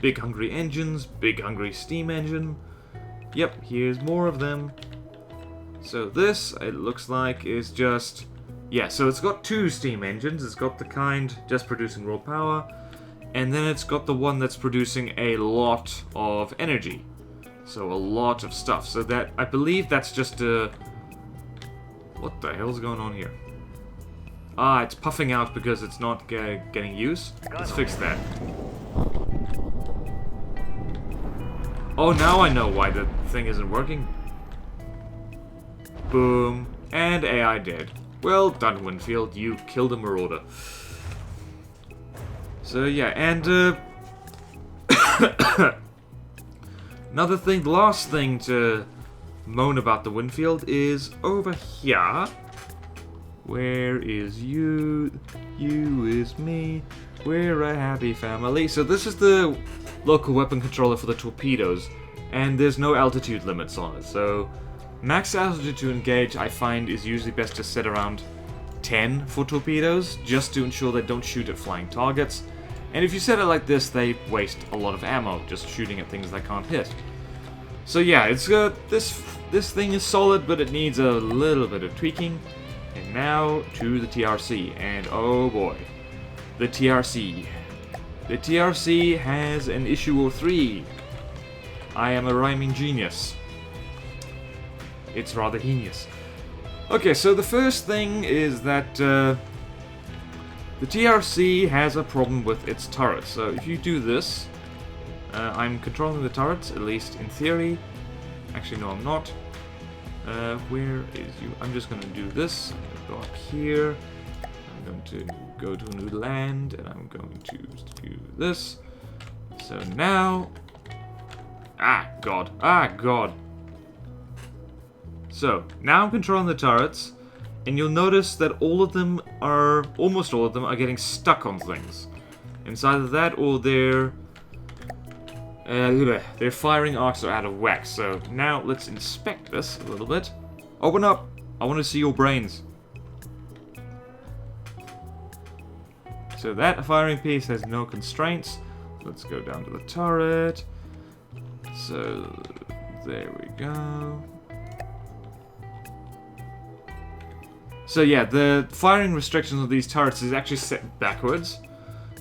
big hungry engines, big hungry steam engine. Yep, here's more of them. So this, it looks like, is just Yeah, so it's got two steam engines. It's got the kind just producing raw power, and then it's got the one that's producing a lot of energy. So a lot of stuff. So that, I believe that's just a... What the hell's going on here? Ah, it's puffing out because it's not getting use. Let's fix that. Oh, now I know why the thing isn't working. Boom. And AI dead. Well done, Winfield. You killed a marauder. So, yeah, and, another thing, the last thing to moan about the Winfield is over here. Where is you? You is me. We're a happy family. So this is the local weapon controller for the torpedoes, and there's no altitude limits on it. So max altitude to engage, I find, is usually best to set around 10 for torpedoes, just to ensure they don't shoot at flying targets. And if you set it like this, they waste a lot of ammo just shooting at things they can't hit. So yeah, it's this thing is solid, but it needs a little bit of tweaking. And now to the TRC, and oh boy, the TRC. The TRC has an issue or 3. I am a rhyming genius. It's rather heinous. Okay, so the first thing is that the TRC has a problem with its turrets. So if you do this, I'm controlling the turrets, at least in theory. Actually, no, I'm not. Where is you? I'm just going to do this. I'm going to go up here. I'm going to go to a new land, and I'm going to do this. So now... Ah, God. Ah, God. So, now I'm controlling the turrets, and you'll notice that almost all of them are getting stuck on things. And it's either that or their firing arcs are out of whack. So now let's inspect this a little bit. Open up! I want to see your brains. So that firing piece has no constraints. Let's go down to the turret. So there we go. So yeah, the firing restrictions of these turrets is actually set backwards.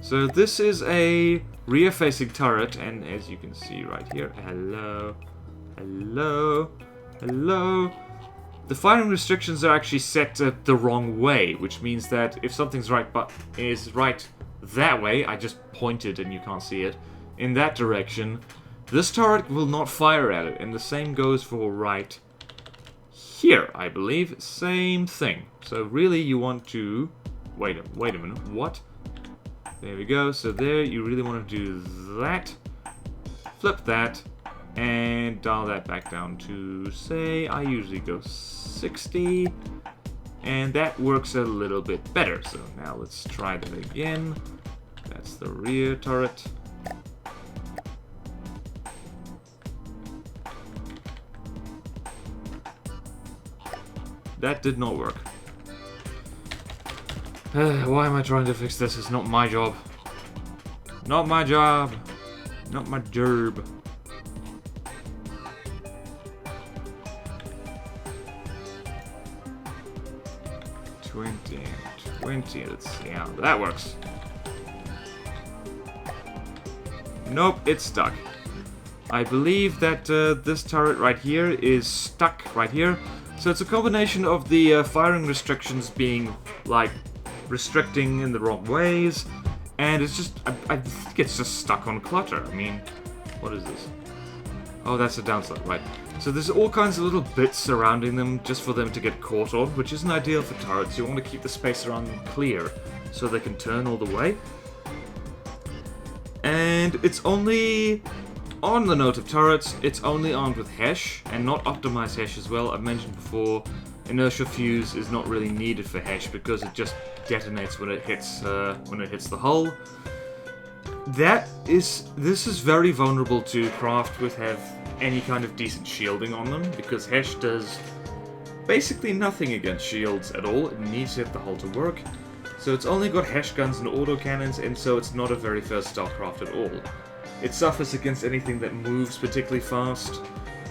So this is a rear-facing turret, and as you can see right here, hello, hello, hello. The firing restrictions are actually set the wrong way, which means that if something's right that way, I just pointed and you can't see it, in that direction, this turret will not fire at it, and the same goes for right here, I believe. Same thing. So really you want to... Wait a minute, what? There we go, so there you really want to do that. Flip that, and dial that back down to, say, I usually go 60. And that works a little bit better. So now let's try that again. That's the rear turret. That did not work. Why am I trying to fix this? It's not my job. Not my job. Not my gerb. $20. Let's see how that works. Nope, it's stuck. I believe that this turret right here is stuck right here. So it's a combination of the firing restrictions being, like, restricting in the wrong ways, and it's just, I think it's just stuck on clutter. I mean, what is this? Oh, that's the downside, right. So there's all kinds of little bits surrounding them just for them to get caught on, which isn't ideal for turrets. You want to keep the space around them clear so they can turn all the way. And it's only... On the note of turrets, it's only armed with HESH, and not optimized HESH as well. I've mentioned before, inertial fuse is not really needed for HESH because it just detonates when it hits the hull. This is very vulnerable to craft with have any kind of decent shielding on them, because HESH does basically nothing against shields at all. It needs to hit the hull to work. So it's only got HESH guns and autocannons, and so it's not a very versatile craft at all. It suffers against anything that moves particularly fast.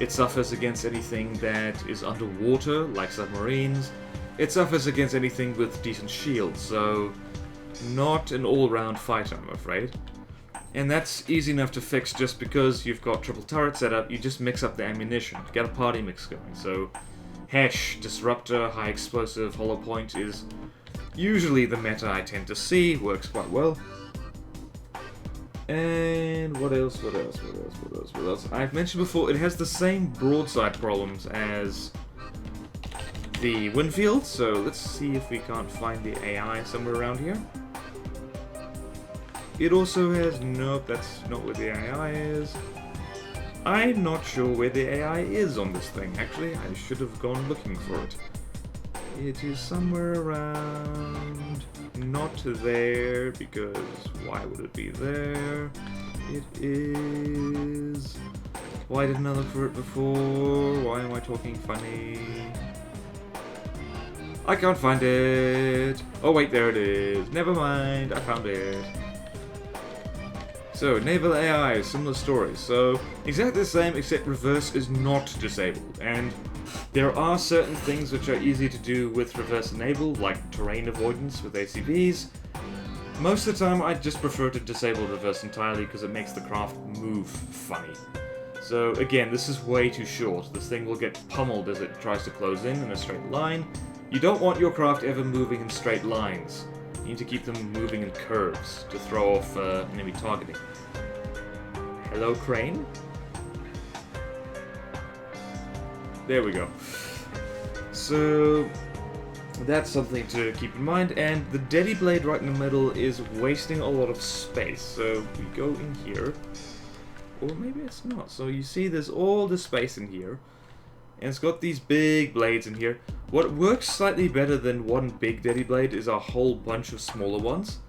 It suffers against anything that is underwater, like submarines. it suffers against anything with decent shields, so not an all-round fighter, I'm afraid. And that's easy enough to fix just because you've got triple turret set up, you just mix up the ammunition, get a party mix going. So Hesh, Disruptor, High Explosive, Hollow Point is usually the meta I tend to see, works quite well. And what else? I've mentioned before, it has the same broadside problems as the Winfield, so let's see if we can't find the AI somewhere around here. It also has... nope, that's not where the AI is. I'm not sure where the AI is on this thing, actually. I should have gone looking for it. It is somewhere around... not there, because why would it be there? It is... why didn't I look for it before? Why am I talking funny? I can't find it! Oh wait, there it is. Never mind, I found it. So, Naval AI, similar story. So, exactly the same, except reverse is not disabled. And there are certain things which are easy to do with reverse enabled, like terrain avoidance with ACVs. Most of the time, I just prefer to disable reverse entirely because it makes the craft move funny. So, again, this is way too short. This thing will get pummeled as it tries to close in a straight line. You don't want your craft ever moving in straight lines. You need to keep them moving in curves to throw off enemy targeting. Hello, Crane? There we go. So, that's something to keep in mind, and the Daddy Blade right in the middle is wasting a lot of space. So, we go in here, or maybe it's not. So you see there's all the space in here, and it's got these big blades in here. What works slightly better than one big Daddy Blade is a whole bunch of smaller ones.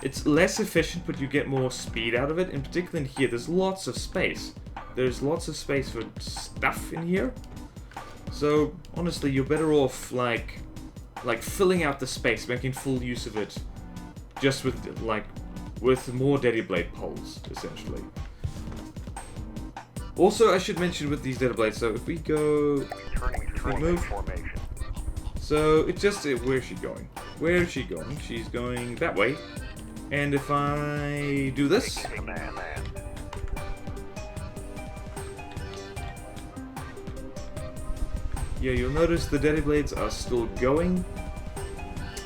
It's less efficient, but you get more speed out of it. In particular in here, there's lots of space. There's lots of space for stuff in here. So, honestly, you're better off, like filling out the space, making full use of it, just with more Daddy Blade poles, essentially. Also, I should mention with these Daddy Blades, so if we go... we move. So, it's just... where is she going? Where is she going? She's going that way. And if I do this... yeah, you'll notice the Daddy Blades are still going.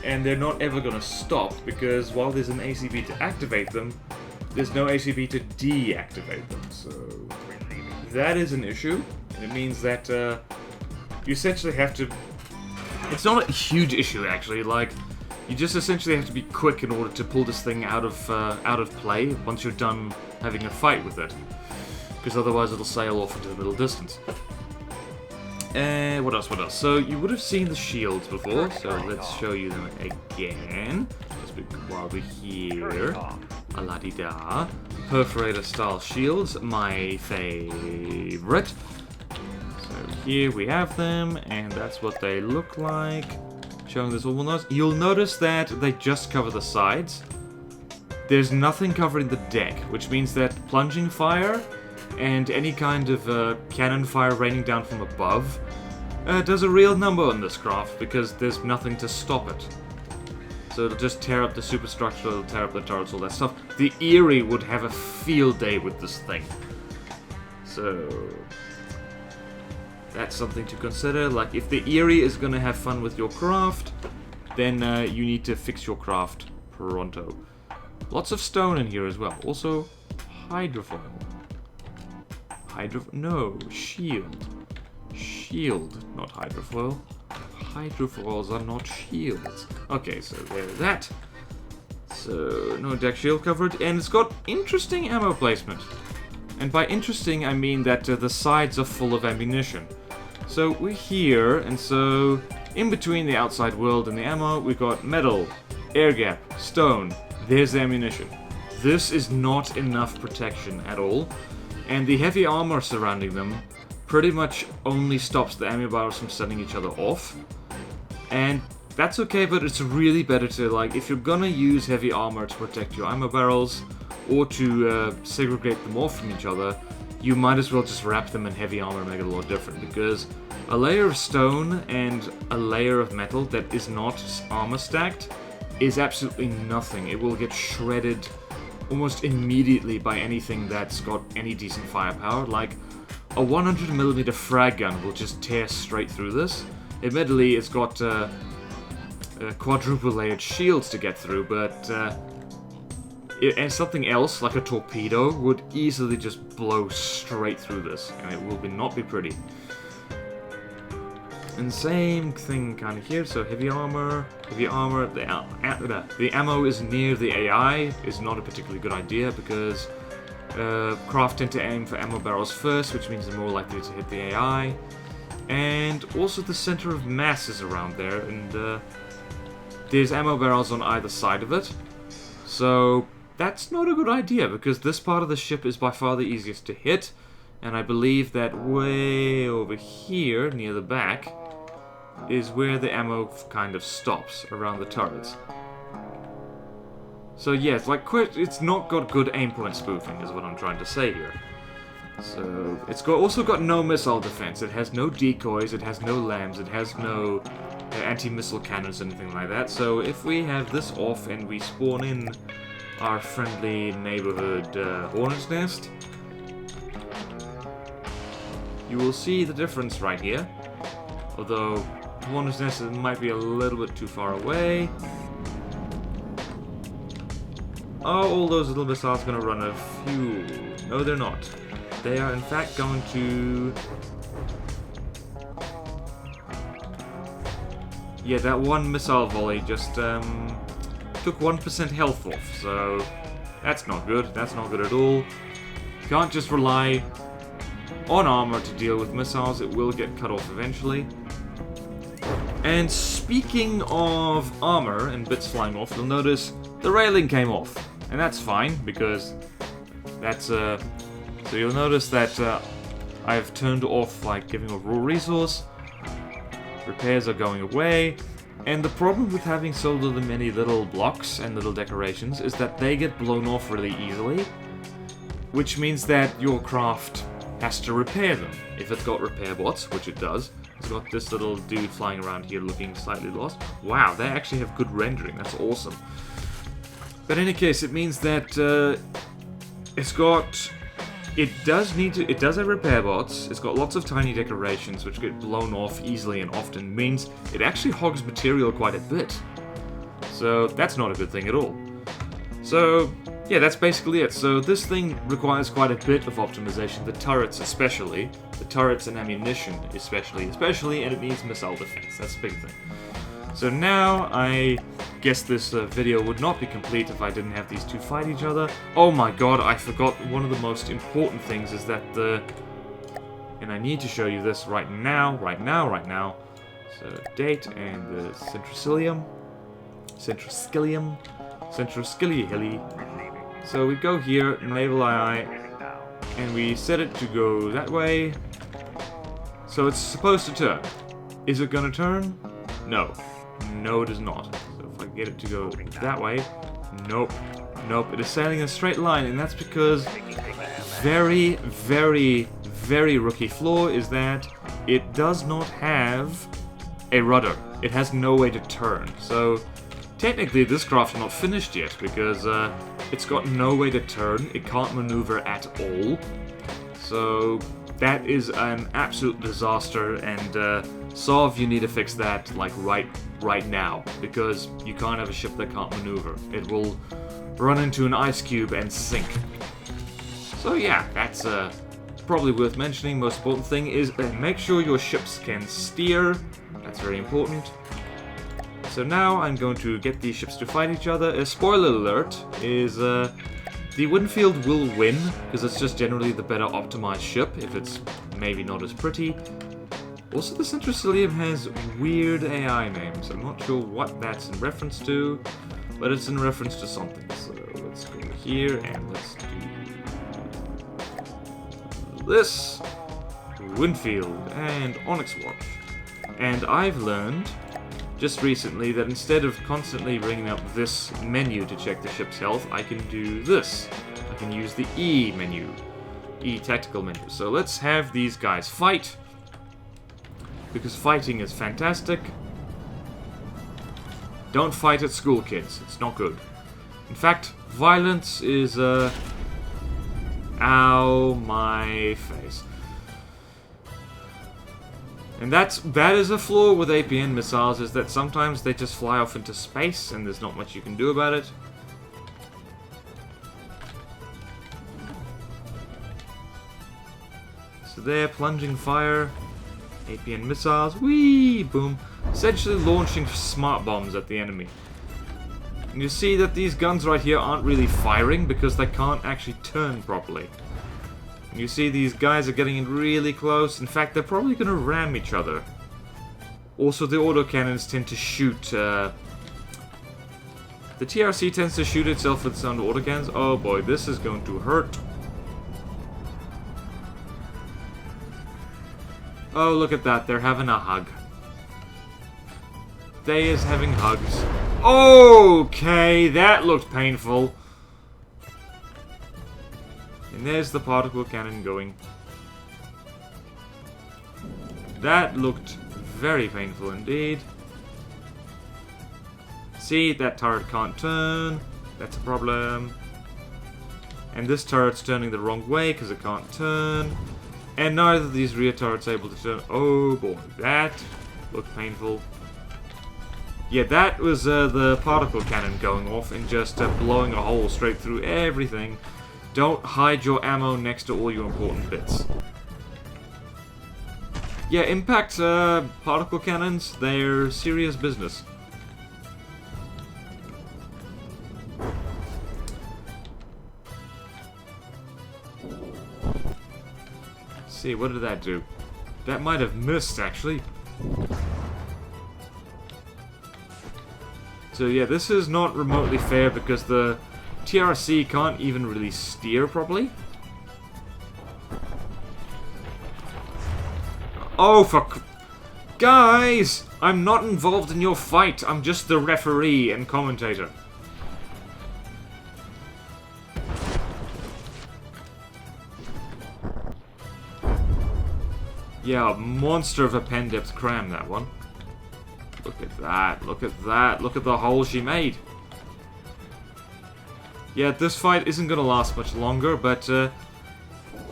And they're not ever going to stop, because while there's an ACB to activate them, there's no ACB to deactivate them, so... that is an issue, and it means that you essentially have to... it's not a huge issue, actually, like, you just essentially have to be quick in order to pull this thing out of play once you're done having a fight with it. Because otherwise it'll sail off into the middle distance. What else? So, you would have seen the shields before, so let's show you them again. Just while we're here. A-la-di-da. Perforator-style shields, my favorite. So here we have them, and that's what they look like. Showing this all, you'll notice that they just cover the sides. There's nothing covering the deck, which means that plunging fire and any kind of cannon fire raining down from above does a real number on this craft, because there's nothing to stop it. So it'll just tear up the superstructure, it'll tear up the turrets, all that stuff. The Eerie would have a field day with this thing. So... that's something to consider. Like, if the Eerie is gonna have fun with your craft, then you need to fix your craft pronto. Lots of stone in here as well. Also, hydrofoil. No, shield. Shield, not hydrofoil. Hydrofoils are not shields. Okay, so there's that. So, no deck shield covered, and it's got interesting ammo placement. And by interesting, I mean that the sides are full of ammunition. So, we're here, and so, in between the outside world and the ammo, we've got metal, air gap, stone. There's the ammunition. This is not enough protection at all, and the heavy armor surrounding them pretty much only stops the ammo barrels from setting each other off. And that's okay, but it's really better to, like, if you're gonna use heavy armor to protect your ammo barrels, or to segregate them off from each other, you might as well just wrap them in heavy armor and make it a lot different, because a layer of stone and a layer of metal that is not armor stacked is absolutely nothing. It will get shredded almost immediately by anything that's got any decent firepower. Like, a 100mm frag gun will just tear straight through this. Admittedly, it's got quadruple layered shields to get through, but and something else, like a torpedo, would easily just blow straight through this, and it will not be pretty. And same thing kind of here, so heavy armor, the ammo is near the AI, is not a particularly good idea, because craft tend to aim for ammo barrels first, which means they're more likely to hit the AI. And also the center of mass is around there, and there's ammo barrels on either side of it. So that's not a good idea, because this part of the ship is by far the easiest to hit, and I believe that way over here, near the back, is where the ammo kind of stops, around the turrets. So yeah, it's not got good aim point spoofing, is what I'm trying to say here. So it's also got no missile defense. It has no decoys, it has no lambs, it has no anti-missile cannons, anything like that. So if we have this off and we spawn in our friendly neighborhood hornet's nest, you will see the difference right here. Although hornet's nest might be a little bit too far away. Are all those little missiles going to run out of fuel? No, they're not. They are in fact going to... Yeah, that one missile volley just took 1% health off, so that's not good. That's not good at all. You can't just rely on armor to deal with missiles. It will get cut off eventually. And speaking of armor and bits flying off, you'll notice the railing came off. And that's fine, because that's so you'll notice that I've turned off, like, giving a raw resource. Repairs are going away. And the problem with having so many little blocks and little decorations is that they get blown off really easily, which means that your craft has to repair them. If it's got repair bots, which it does. It's got this little dude flying around here looking slightly lost. Wow, they actually have good rendering. That's awesome. But in any case, it means that it does have repair bots. It's got lots of tiny decorations which get blown off easily and often. Means it actually hogs material quite a bit. So that's not a good thing at all. So yeah, that's basically it. So this thing requires quite a bit of optimization. The turrets especially. The turrets and ammunition especially, and it needs missile defense. That's a big thing. So now, I guess this video would not be complete if I didn't have these two fight each other. Oh my god, I forgot one of the most important things is that and I need to show you this right now. So, date and the Centroscyllium. So we go here, Naval II, and we set it to go that way. So it's supposed to turn. Is it gonna turn? No. No, it is not. So if I get it to go that way, nope. It is sailing in a straight line, and that's because very, very, very rookie flaw is that it does not have a rudder. It has no way to turn. So technically, this craft is not finished yet because it's got no way to turn. It can't maneuver at all. So that is an absolute disaster, and Sov, you need to fix that like right now, because you can't have a ship that can't maneuver. It will run into an ice cube and sink. So yeah, that's probably worth mentioning. Most important thing is make sure your ships can steer. That's very important. So now I'm going to get these ships to fight each other. A spoiler alert is the Winfield will win, because it's just generally the better optimized ship, if it's maybe not as pretty. Also, the Centroscyllium has weird AI names. I'm not sure what that's in reference to, but it's in reference to something. So let's go here and let's do this. Winfield and Onyx Watch. And I've learned just recently that instead of constantly bringing up this menu to check the ship's health, I can do this. I can use the E menu. tactical menu. So let's have these guys fight, because fighting is fantastic. Don't fight at school, kids. It's not good. In fact, violence is, ow, my face. And that is a flaw with APN missiles, is that sometimes they just fly off into space and there's not much you can do about it. So there, plunging fire, APN missiles, whee, boom, essentially launching smart bombs at the enemy. And you see that these guns right here aren't really firing because they can't actually turn properly. And you see these guys are getting in really close. In fact, they're probably going to ram each other. Also, the autocannons tend to shoot... the TRC tends to shoot itself with its own autocannons. Oh boy, this is going to hurt. Oh, look at that. They're having a hug. They is having hugs. Okay, that looked painful. And there's the particle cannon going. That looked very painful indeed. See, that turret can't turn. That's a problem. And this turret's turning the wrong way because it can't turn. And neither of these rear turrets are able to turn. Oh boy, that looked painful. Yeah, that was the particle cannon going off and just blowing a hole straight through everything. Don't hide your ammo next to all your important bits. Yeah, impact particle cannons, they're serious business. Let's see, what did that do? That might have missed, actually. So yeah, this is not remotely fair because the TRC can't even really steer properly. Oh, fuck. Guys! I'm not involved in your fight. I'm just the referee and commentator. Yeah, a monster of a pen depth cram, that one. Look at that, look at that, look at the hole she made. Yeah, this fight isn't gonna last much longer, but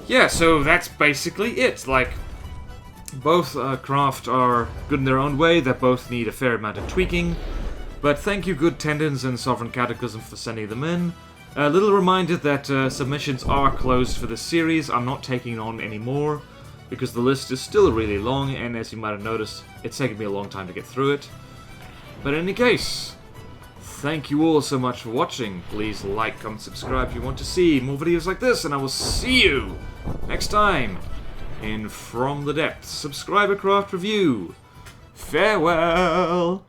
yeah, so that's basically it. Like, both craft are good in their own way, they both need a fair amount of tweaking. But thank you, Good Tendons and Sovereign Cataclysm, for sending them in. A little reminder that submissions are closed for this series. I'm not taking on any more, because the list is still really long, and as you might have noticed, it's taken me a long time to get through it. But in any case, thank you all so much for watching. Please like, comment, subscribe if you want to see more videos like this, and I will see you next time in From the Depths Subscriber Craft Review. Farewell!